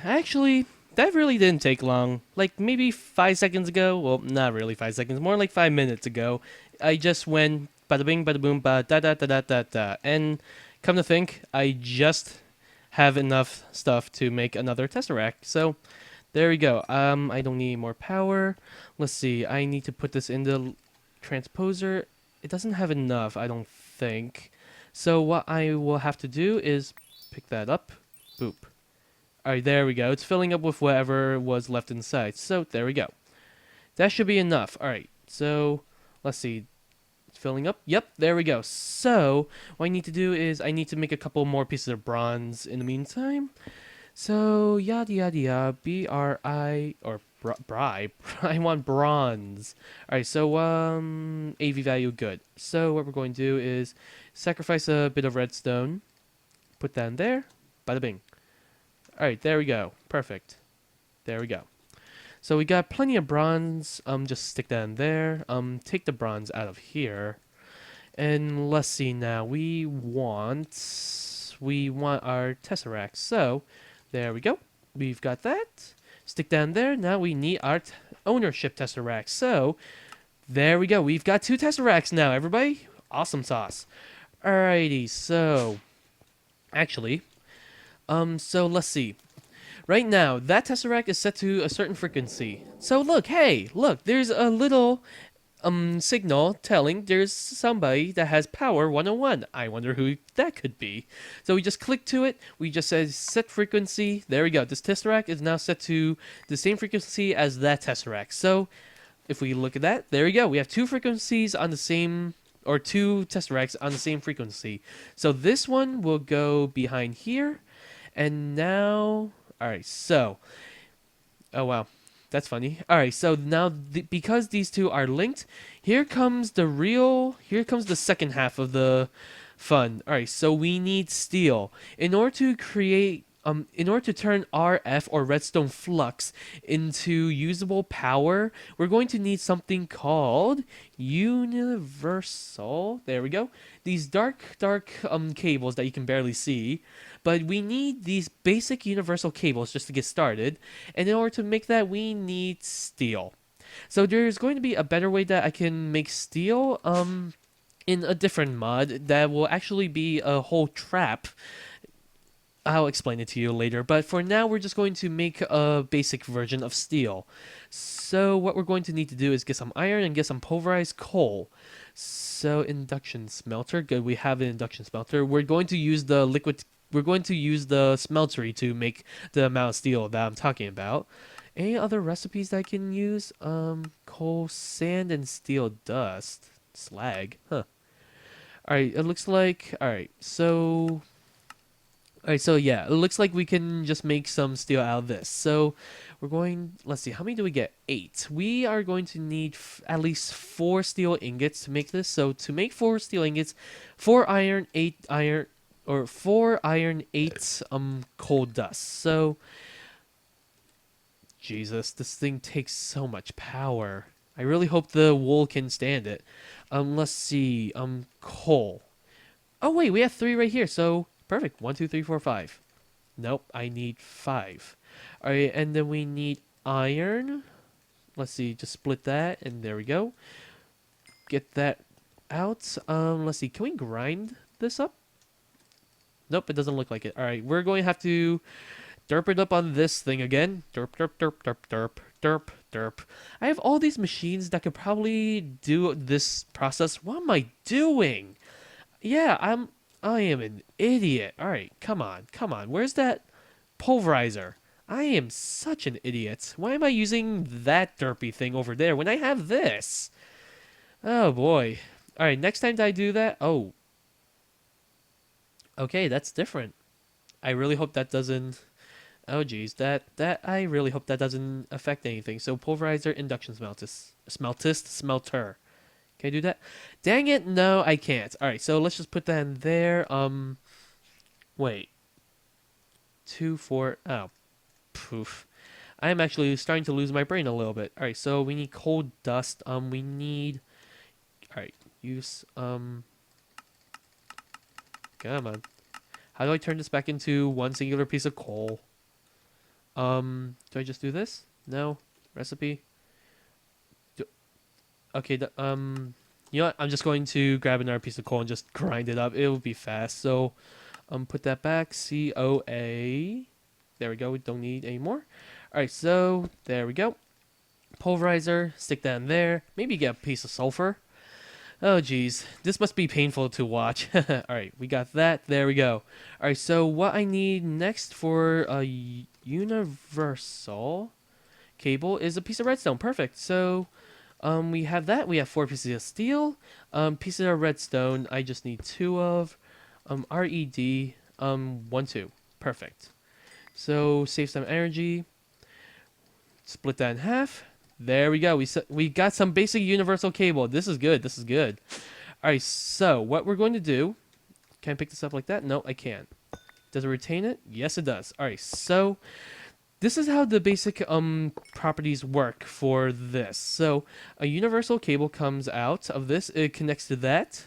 Actually, that really didn't take long. Like maybe 5 seconds ago. Well, not really 5 seconds. More like 5 minutes ago. I just went bada bing, bada boom, ba da da da da da da. And come to think, I just have enough stuff to make another tesseract. So there we go. I don't need more power. Let's see. I need to put this in the transposer. It doesn't have enough, I don't think. So what I will have to do is pick that up. Boop. Alright, there we go. It's filling up with whatever was left inside. So, there we go. That should be enough. Alright, so, let's see. It's filling up. Yep, there we go. So, what I need to do is I need to make a couple more pieces of bronze in the meantime. So, yada yada yada. B-R-I, or bri. I want bronze. Alright, so, AV value, good. So, what we're going to do is sacrifice a bit of redstone. Put that in there. Bada bing. Alright, there we go. Perfect. There we go. So we got plenty of bronze. Just stick that in there. Take the bronze out of here. And let's see now. We want our tesseract. So there we go. We've got that. Stick that in there. Now we need our ownership tesseract. So there we go. We've got 2 tesseracts now, everybody. Awesome sauce. Alrighty, so actually, so let's see. Right now, that tesseract is set to a certain frequency. So look, hey, look, there's a little signal telling there's somebody that has power 101. I wonder who that could be. So we just click to it. We just say set frequency. There we go. This tesseract is now set to the same frequency as that tesseract. So if we look at that, there we go. We have 2 frequencies on the same, or 2 tesseracts on the same frequency. So this one will go behind here. And now, all right, so, oh wow, that's funny. All right, so now because these 2 are linked, here comes the second half of the fun. All right, so we need steel in order to turn RF or redstone flux into usable power. We're going to need something called universal. There we go. These dark cables that you can barely see, but we need these basic universal cables just to get started. And in order to make that, we need steel. So there's going to be a better way that I can make steel in a different mod that will actually be a whole trap. I'll explain it to you later, but for now we're just going to make a basic version of steel. So what we're going to need to do is get some iron and get some pulverized coal. So induction smelter, good, we have an induction smelter. We're going to use the smeltery to make the amount of steel that I'm talking about. Any other recipes that I can use? Coal, sand, and steel dust. Slag, huh. Alright, it looks like, alright, so yeah, it looks like we can just make some steel out of this. So we're going, let's see, how many do we get? 8. We are going to need at least 4 steel ingots to make this. So to make 4 steel ingots, 4 iron, 8 iron, or 4 iron, 8 coal dust. So, Jesus, this thing takes so much power. I really hope the wool can stand it. Let's see, coal. Oh wait, we have 3 right here, so perfect. 1, 2, 3, 4, 5. Nope, I need 5. Alright, and then we need iron. Let's see, just split that, and there we go. Get that out. Let's see, can we grind this up? Nope, it doesn't look like it. Alright, we're going to have to derp it up on this thing again. Derp, derp, derp, derp, derp, derp, derp. I have all these machines that could probably do this process. What am I doing? Yeah, I am an idiot. All right, come on, come on. Where's that pulverizer? I am such an idiot. Why am I using that derpy thing over there when I have this? Oh boy. All right, next time that I do that. Oh. Okay, that's different. I really hope that doesn't. Oh geez, that I really hope that doesn't affect anything. So pulverizer, induction smelter. Can I do that? Dang it, no, I can't. Alright, so let's just put that in there. Wait. 2, 4, oh, poof. I am actually starting to lose my brain a little bit. Alright, so we need coal dust. We need, alright, use, come on. How do I turn this back into one singular piece of coal? Do I just do this? No. Recipe. Do, okay. You know what? I'm just going to grab another piece of coal and just grind it up. It will be fast. So, put that back. COA. There we go. We don't need any more. All right. So there we go. Pulverizer. Stick that in there. Maybe get a piece of sulfur. Oh, geez. This must be painful to watch. Alright, we got that. There we go. Alright, so what I need next for a universal cable is a piece of redstone. Perfect. So, we have that. We have 4 pieces of steel. Pieces of redstone, I just need 2 of. RED, 1, 2. Perfect. So, save some energy. Split that in half. There we go. We got some basic universal cable. This is good. This is good. All right. So what we're going to do? Can I pick this up like that? No, I can't. Does it retain it? Yes, it does. All right. So this is how the basic properties work for this. So a universal cable comes out of this. It connects to that.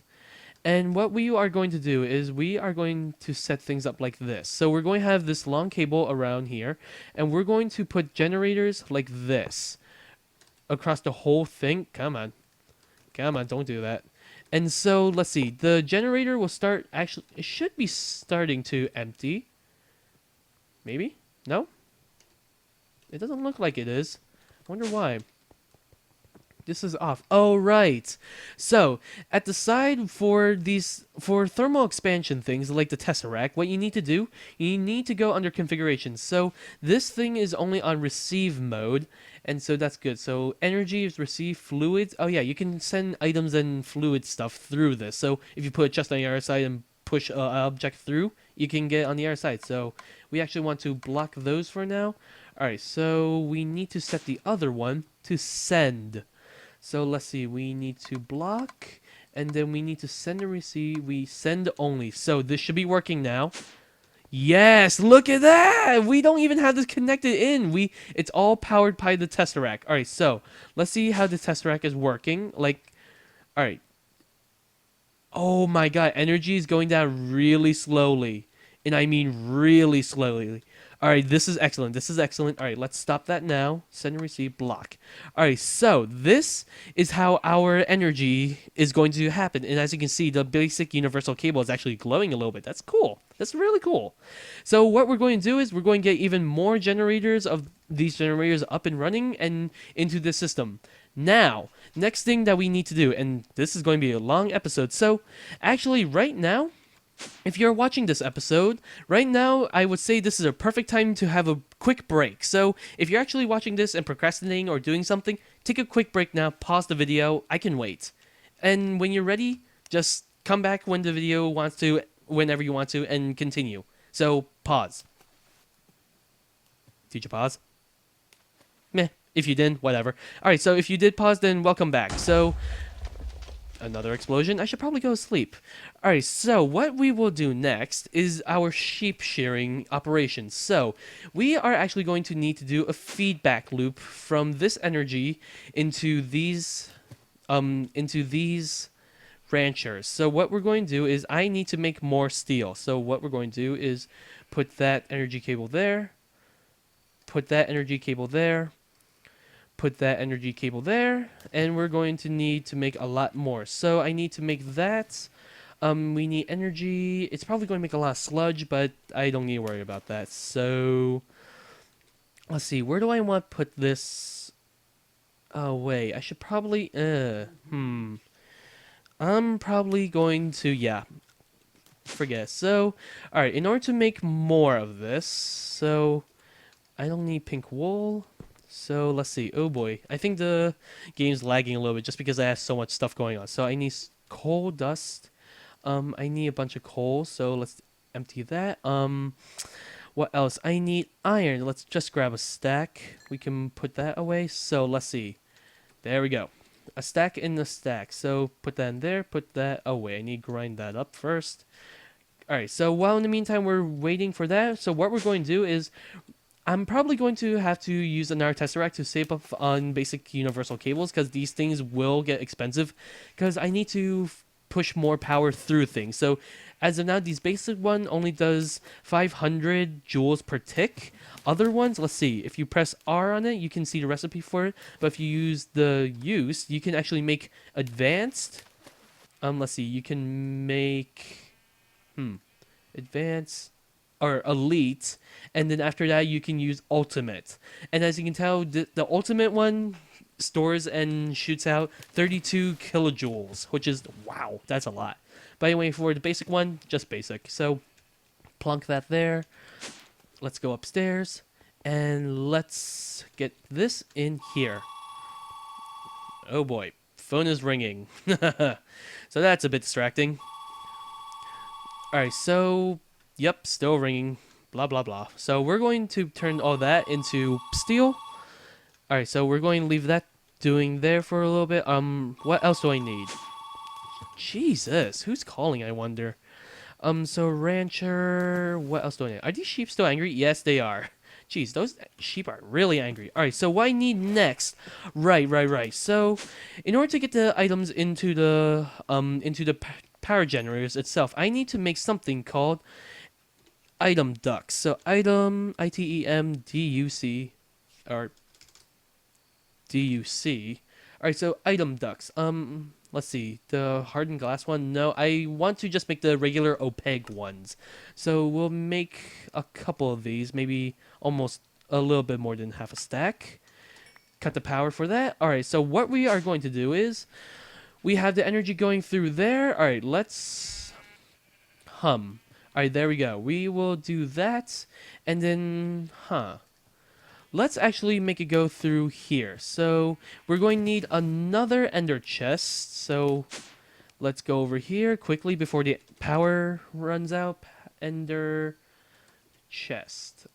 And what we are going to do is we are going to set things up like this. So we're going to have this long cable around here, and we're going to put generators like this across the whole thing. Come on. Come on, don't do that. And so, let's see. The generator will start, actually, it should be starting to empty. Maybe? No? It doesn't look like it is. I wonder why. This is off. Oh, right. So, at the side for thermal expansion things like the Tesseract, what you need to do, you need to go under configuration. So, this thing is only on receive mode, and so that's good. So, energy is receive fluids. Oh, yeah, you can send items and fluid stuff through this. So, if you put a chest on the other side and push an object through, you can get on the other side. So, we actually want to block those for now. Alright, so we need to set the other one to send. So let's see, we need to block, and then we need to send and receive. We send only. So this should be working now. Yes, look at that! We don't even have this connected in. It's all powered by the Tesseract. Alright, so let's see how the Tesseract is working. Like, alright. Oh my god, energy is going down really slowly. And I mean really slowly. Alright, this is excellent. This is excellent. Alright, let's stop that now. Send and receive, block. Alright, so this is how our energy is going to happen. And as you can see, the basic universal cable is actually glowing a little bit. That's cool. That's really cool. So what we're going to do is we're going to get even more generators of these generators up and running and into the system. Now, next thing that we need to do, and this is going to be a long episode. So actually right now, if you're watching this episode, right now, I would say this is a perfect time to have a quick break. So, if you're actually watching this and procrastinating or doing something, take a quick break now, pause the video, I can wait. And when you're ready, just come back when the video wants to, whenever you want to, and continue. So, pause. Did you pause? Meh. If you didn't, whatever. Alright, so if you did pause, then welcome back. So, another explosion. I should probably go to sleep. Alright, so what we will do next is our sheep shearing operation. So, we are actually going to need to do a feedback loop from this energy into these ranchers. So what we're going to do is I need to make more steel. So what we're going to do is put that energy cable there, put that energy cable there, put that energy cable there, and we're going to need to make a lot more. So I need to make that. We need energy. It's probably going to make a lot of sludge, but I don't need to worry about that. So let's see. Where do I want to put this? Oh wait, I should probably. I'm probably going to forget. So all right. In order to make more of this, so I don't need pink wool. So let's see. Oh boy, I think the game's lagging a little bit just because I have so much stuff going on. So I need coal dust. I need a bunch of coal. So let's empty that. What else? I need iron. Let's just grab a stack. We can put that away. So let's see. There we go. A stack in the stack. So put that in there. Put that away. I need to grind that up first. All right. So while in the meantime we're waiting for that, so what we're going to do is I'm probably going to have to use another Tesseract to save up on basic universal cables because these things will get expensive because I need to push more power through things. So As of now, these basic one only does 500 joules per tick. Other ones, let's see. If you press R on it, you can see the recipe for it. But if you use the use, you can actually make advanced. Let's see. You can make advanced or elite, and then after that you can use ultimate. And as you can tell, the ultimate one stores and shoots out 32 kilojoules, which is wow, that's a lot. But anyway, for the basic one, just basic. So plunk that there. Let's go upstairs and let's get this in here. Oh boy, phone is ringing. So that's a bit distracting. Alright, so yep, still ringing. Blah blah blah. So we're going to turn all that into steel. Alright, so we're going to leave that doing there for a little bit. What else do I need? Jesus, who's calling, I wonder? So rancher, what else do I need? Are these sheep still angry? Yes, they are. Jeez, those sheep are really angry. Alright, so what I need next? Right. So, in order to get the items into the power generators itself, I need to make something called item ducts. So item ITEM DUC or DUC. Alright, so item ducts. Let's see. The hardened glass one? No, I want to just make the regular opaque ones. So we'll make a couple of these, maybe almost a little bit more than half a stack. Cut the power for that. Alright, so what we are going to do is we have the energy going through there. Alright, let's Alright, there we go. We will do that. And then, let's actually make it go through here. So we're going to need another ender chest. So let's go over here quickly before the power runs out. Ender chest.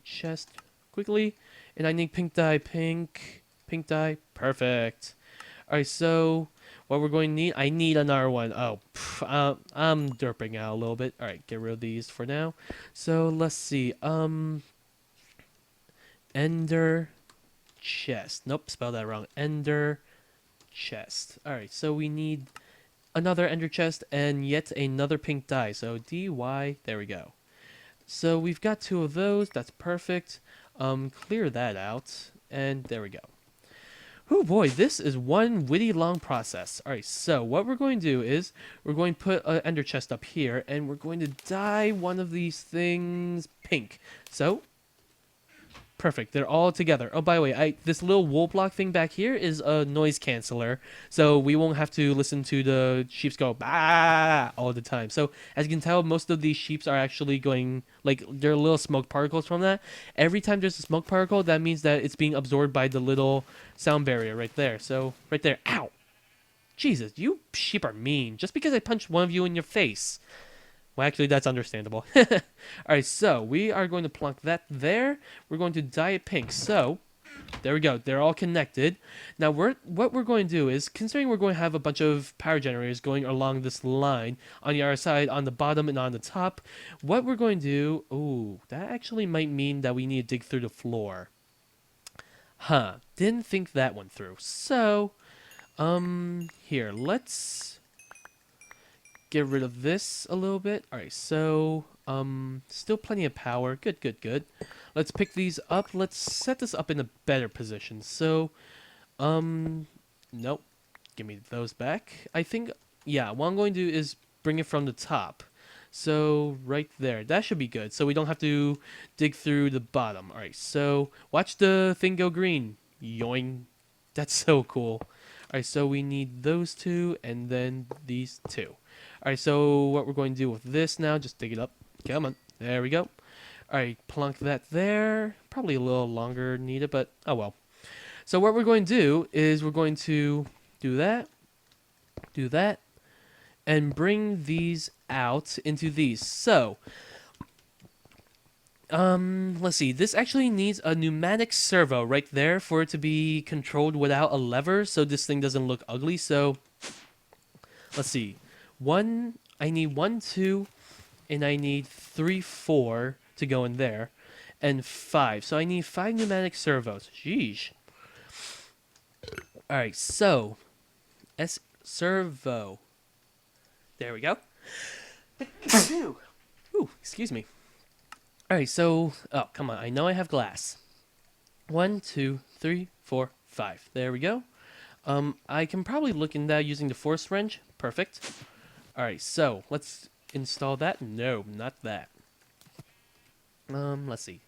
Chest quickly. And I need pink dye. Pink dye. Perfect. Alright, so what we're going to need, I need another one. Oh, I'm derping out a little bit. Alright, get rid of these for now. So let's see. Ender chest. Nope, spelled that wrong. Ender chest. Alright, so we need another ender chest and yet another pink dye. So DY, there we go. So we've got two of those. That's perfect. Clear that out. And there we go. Oh boy, this is one witty long process. Alright, so what we're going to do is we're going to put an ender chest up here and we're going to dye one of these things pink. So perfect. They're all together. Oh, by the way, this little wool block thing back here is a noise canceller, so we won't have to listen to the sheeps go bah all the time. So as you can tell, most of these sheeps are actually going like there are little smoke particles from that. Every time there's a smoke particle, that means that it's being absorbed by the little sound barrier right there. So right there. Ow! Jesus, you sheep are mean. Just because I punched one of you in your face. Well, actually, that's understandable. Alright, so we are going to plunk that there. We're going to dye it pink. So, there we go. They're all connected. Now, what we're going to do is, considering we're going to have a bunch of power generators going along this line, on the other side, on the bottom, and on the top, what we're going to do... Ooh, that actually might mean that we need to dig through the floor. Didn't think that one through. So, here, let's... get rid of this a little bit. Alright, so still plenty of power. Good. Let's pick these up. Let's set this up in a better position. So nope. Give me those back. I think yeah, what I'm going to do is bring it from the top. So right there. That should be good. So we don't have to dig through the bottom. Alright, so watch the thing go green. Yoing. That's so cool. Alright, so we need those two and then these two. Alright, so what we're going to do with this now, just dig it up. Come on. There we go. Alright, plunk that there. Probably a little longer needed, but oh well. So what we're going to do is we're going to do that, and bring these out into these. So, let's see. This actually needs a pneumatic servo right there for it to be controlled without a lever, so this thing doesn't look ugly. So, let's see. I need 1, 2, and I need 3, 4 to go in there, and 5. So I need 5 pneumatic servos. Sheesh. Alright, so, servo. There we go. Ooh, excuse me. All right, so oh come on, I know I have glass. 1, 2, 3, 4, 5. There we go. I can probably look in that using the force wrench. Perfect. All right, so let's install that. No, not that. Let's see.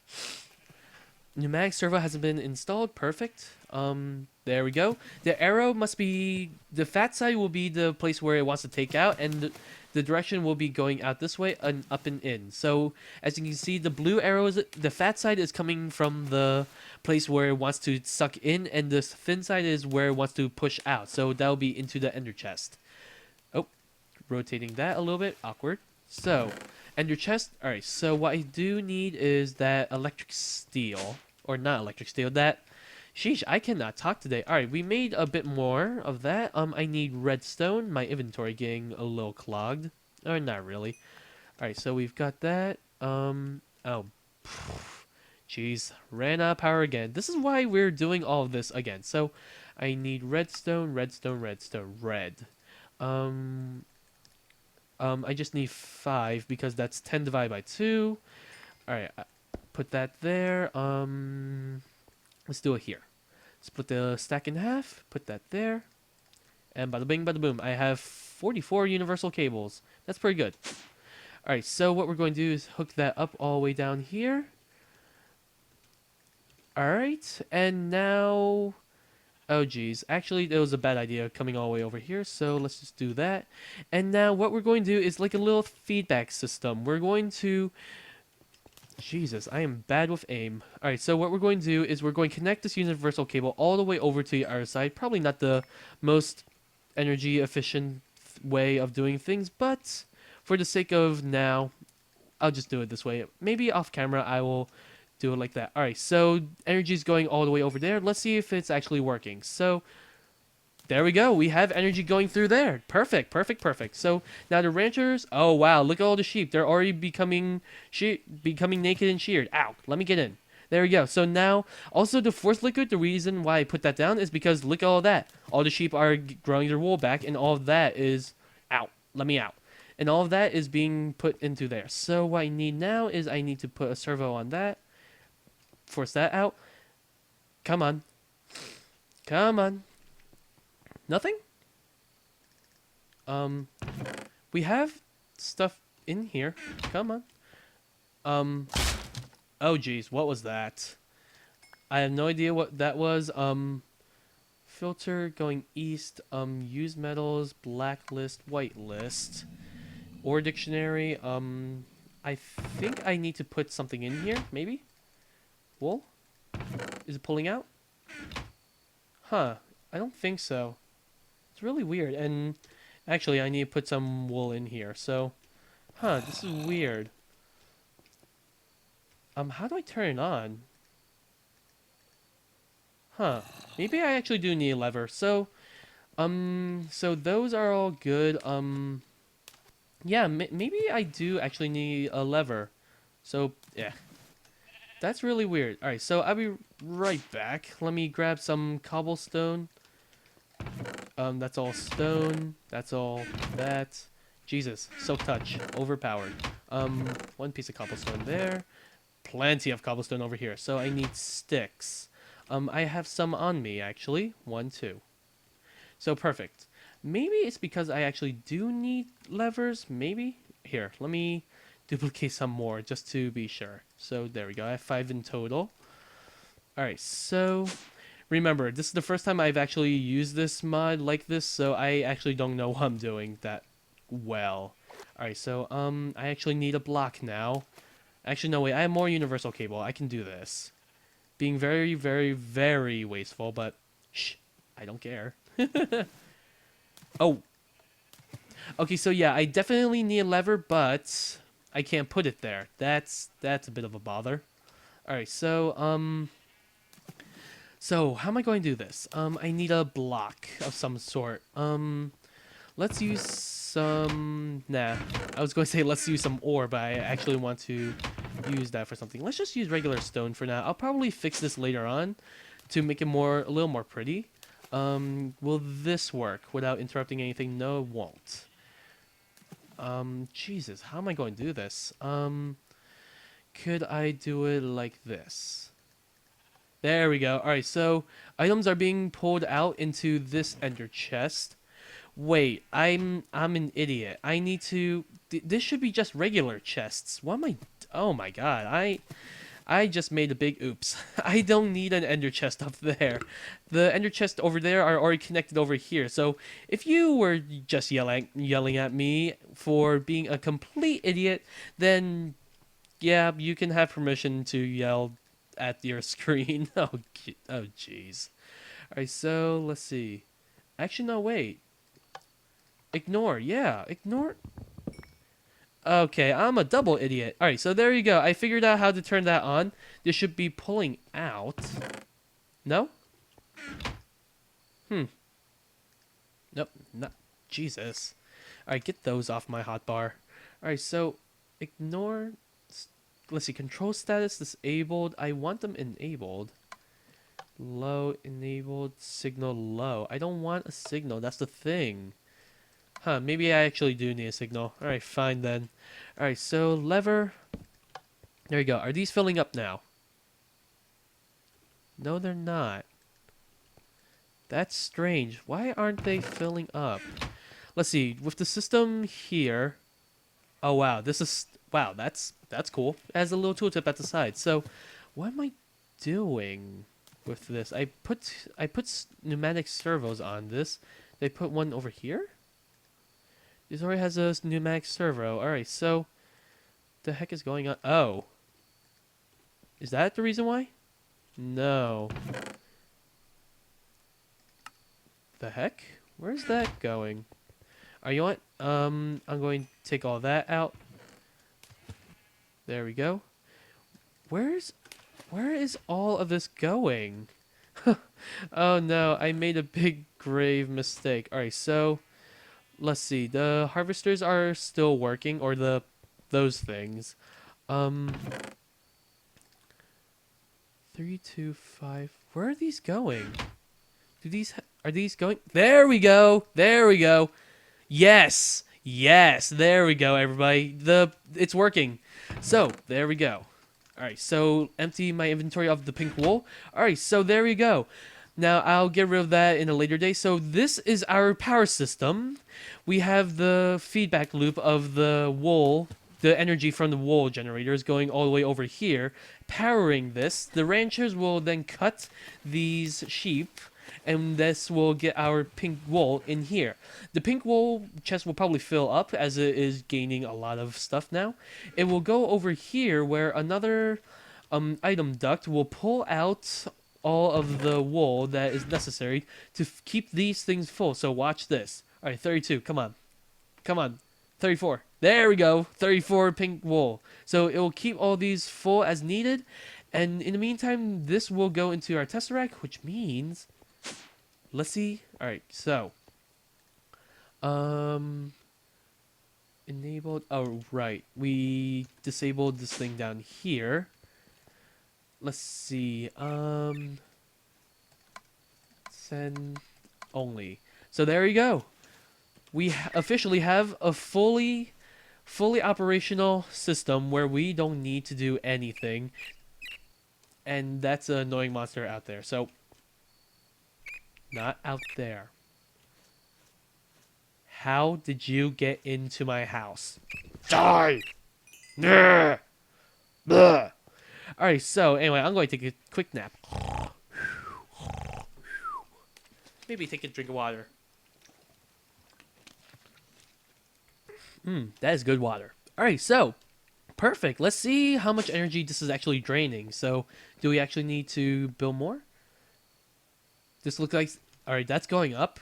Pneumatic servo hasn't been installed. Perfect. There we go. The arrow must be the fat side will be the place where it wants to take out, and the direction will be going out this way and up and in. So as you can see, the blue arrow is the fat side is coming from the place where it wants to suck in, and the thin side is where it wants to push out. So that'll be into the ender chest. Oh, rotating that a little bit. Awkward. So, ender chest. All right. So what I do need is that electric steel. Or not electric steel, that... Sheesh, I cannot talk today. Alright, we made a bit more of that. I need redstone. My inventory getting a little clogged. Or not really. Alright, so we've got that. Oh. Jeez, ran out of power again. This is why we're doing all of this again. So, I need redstone, redstone, redstone, red. I just need 5 because that's 10 divided by 2. Alright, put that there. Let's do it here. Split the stack in half. Put that there. And bada bing, bada boom. I have 44 universal cables. That's pretty good. Alright, so what we're going to do is hook that up all the way down here. Alright, and now... Oh, geez. Actually, it was a bad idea coming all the way over here, so let's just do that. And now what we're going to do is like a little feedback system. We're going to... Jesus, I am bad with aim. Alright, so what we're going to do is we're going to connect this universal cable all the way over to the other side. Probably not the most energy efficient way of doing things, but for the sake of now, I'll just do it this way. Maybe off camera I will do it like that. Alright, so energy is going all the way over there. Let's see if it's actually working. So, there we go. We have energy going through there. Perfect, perfect, perfect. So now the ranchers. Oh wow! Look at all the sheep. They're already becoming naked and sheared. Ow! Let me get in. There we go. So now also the force liquid. The reason why I put that down is because look at all that. All the sheep are growing their wool back, and all of that is out. Let me out. And all of that is being put into there. So what I need now is I need to put a servo on that. Force that out. Come on. Come on. Nothing? We have stuff in here. Come on. Oh geez, what was that? I have no idea what that was. Filter going east. Use metals, blacklist, whitelist, or dictionary. I think I need to put something in here, maybe? Wool? Is it pulling out? Huh, I don't think so. It's really weird, and actually I need to put some wool in here, so... Huh, this is weird. How do I turn it on? Huh, maybe I actually do need a lever, so... So those are all good, yeah, maybe I do actually need a lever. So, yeah. That's really weird. Alright, so I'll be right back. Let me grab some cobblestone. That's all stone. That's all that. Jesus, silk touch. Overpowered. One piece of cobblestone there. Plenty of cobblestone over here. So I need sticks. I have some on me, actually. 1, 2. So perfect. Maybe it's because I actually do need levers. Maybe? Here, let me duplicate some more just to be sure. So there we go. I have 5 in total. Alright, so... Remember, this is the first time I've actually used this mod like this, so I actually don't know what I'm doing that well. Alright, so, I actually need a block now. Actually, no, wait, I have more universal cable. I can do this. Being very, very, very wasteful, but shh, I don't care. Oh. Okay, so yeah, I definitely need a lever, but I can't put it there. That's a bit of a bother. Alright, so, so, how am I going to do this? I need a block of some sort. Let's use some... Nah, I was going to say let's use some ore, but I actually want to use that for something. Let's just use regular stone for now. I'll probably fix this later on to make it a little more pretty. Will this work without interrupting anything? No, it won't. Jesus, how am I going to do this? Could I do it like this? There we go. All right, so items are being pulled out into this ender chest. Wait, I'm an idiot. I need to. This should be just regular chests. What am I? Oh my god, I just made a big oops. I don't need an ender chest up there. The ender chests over there are already connected over here. So if you were just yelling at me for being a complete idiot, then yeah, you can have permission to yell at your screen. Oh, jeez. All right, so let's see. Actually, no, wait. Ignore. Yeah, ignore. Okay, I'm a double idiot. All right, so there you go. I figured out how to turn that on. This should be pulling out. No? Nope. Not. Jesus. All right, get those off my hotbar. All right, so ignore. Let's see. Control status disabled. I want them enabled. Low enabled. Signal low. I don't want a signal. That's the thing. Huh, maybe I actually do need a signal. Alright, fine then. Alright, so lever. There you go. Are these filling up now? No, they're not. That's strange. Why aren't they filling up? Let's see. With the system here. Oh, wow. This is... Wow, that's cool. It has a little tooltip at the side. So, what am I doing with this? I put pneumatic servos on this. They put one over here? This already has a pneumatic servo. Alright, so... The heck is going on? Oh. Is that the reason why? No. The heck? Where's that going? Are you what? I'm going to take all that out. There we go. Where is all of this going? Oh no, I made a big grave mistake. Alright, so... Let's see. The harvesters are still working, or those things. 3, 2, 5. Where are these going? Are these going? There we go. There we go. Yes. Yes. There we go, everybody. It's working. So there we go. All right. So empty my inventory of the pink wool. All right. So there we go. Now, I'll get rid of that in a later day. So this is our power system. We have the feedback loop of the wool, the energy from the wool generators going all the way over here, powering this. The ranchers will then cut these sheep, and this will get our pink wool in here. The pink wool chest will probably fill up as it is gaining a lot of stuff now. It will go over here where another item duct will pull out all of the wool that is necessary to keep these things full. So watch this. All right, 32. Come on. Come on. 34. There we go. 34 pink wool. So it will keep all these full as needed. And in the meantime, this will go into our tesseract, which means... Let's see. All right, so... Enabled... Oh, right. We disabled this thing down here. Let's see. Send only. So there you go. We officially have a fully operational system where we don't need to do anything. And that's an annoying monster out there. So, not out there. How did you get into my house? Die! Blah! Blah! Alright, so anyway, I'm going to take a quick nap. Maybe take a drink of water. That is good water. Alright, so, perfect. Let's see how much energy this is actually draining. So, do we actually need to build more? This looks like... Alright, that's going up.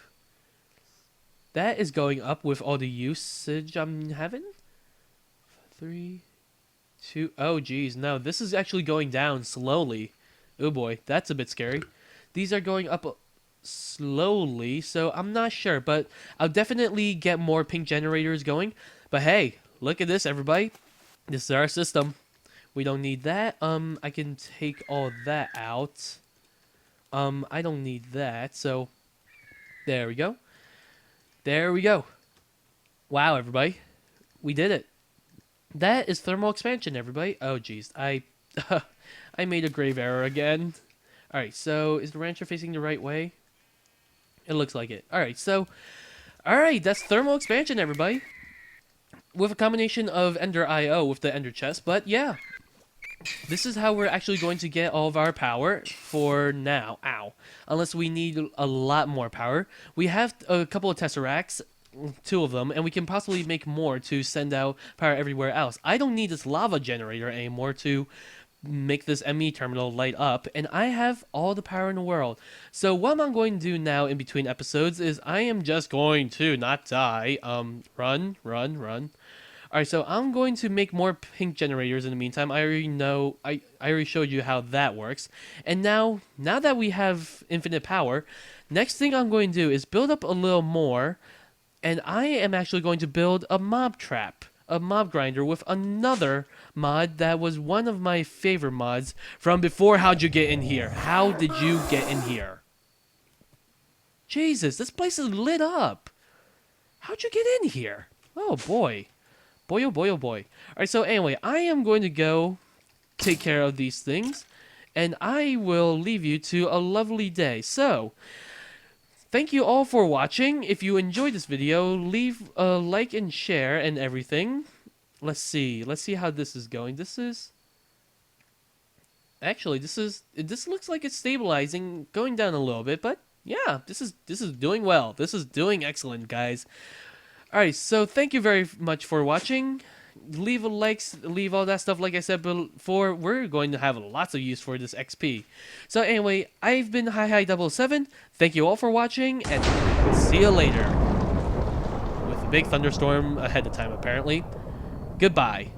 That is going up with all the usage I'm having. 3, 2... Oh, geez. No, this is actually going down slowly. Oh, boy. That's a bit scary. These are going up slowly, so I'm not sure. But I'll definitely get more pink generators going. But hey, look at this, everybody. This is our system. We don't need that. I can take all that out. I don't need that, so... There we go. There we go. Wow, everybody. We did it. That is thermal expansion, everybody. Oh, jeez. I made a grave error again. All right, so is the rancher facing the right way? It looks like it. All right, so, all right, that's thermal expansion, everybody. With a combination of Ender IO with the Ender chest, but yeah. This is how we're actually going to get all of our power for now. Ow. Unless we need a lot more power. We have a couple of Tesseracts, 2 of them, and we can possibly make more to send out power everywhere else. I don't need this lava generator anymore to make this ME terminal light up, and I have all the power in the world. So what I'm going to do now in between episodes is I am just going to not die. Run. Alright, so I'm going to make more pink generators in the meantime. I already know, I already showed you how that works. And now that we have infinite power, next thing I'm going to do is build up a little more, and I am actually going to build a mob trap, a mob grinder with another mod that was one of my favorite mods from before. How'd you get in here? How did you get in here? Jesus, this place is lit up. How'd you get in here? Oh boy. Boy, oh boy, oh boy. Alright, so anyway, I am going to go take care of these things, and I will leave you to a lovely day. So, thank you all for watching. If you enjoyed this video, leave a like and share and everything. Let's see how this is going. Actually, this looks like it's stabilizing, going down a little bit, but yeah, this is doing well. This is doing excellent, guys. Alright, so thank you very much for watching. Leave a like, leave all that stuff like I said before. We're going to have lots of use for this XP. So anyway, I've been Hi-Hi-7. Thank you all for watching, and see you later. With a big thunderstorm ahead of time, apparently. Goodbye.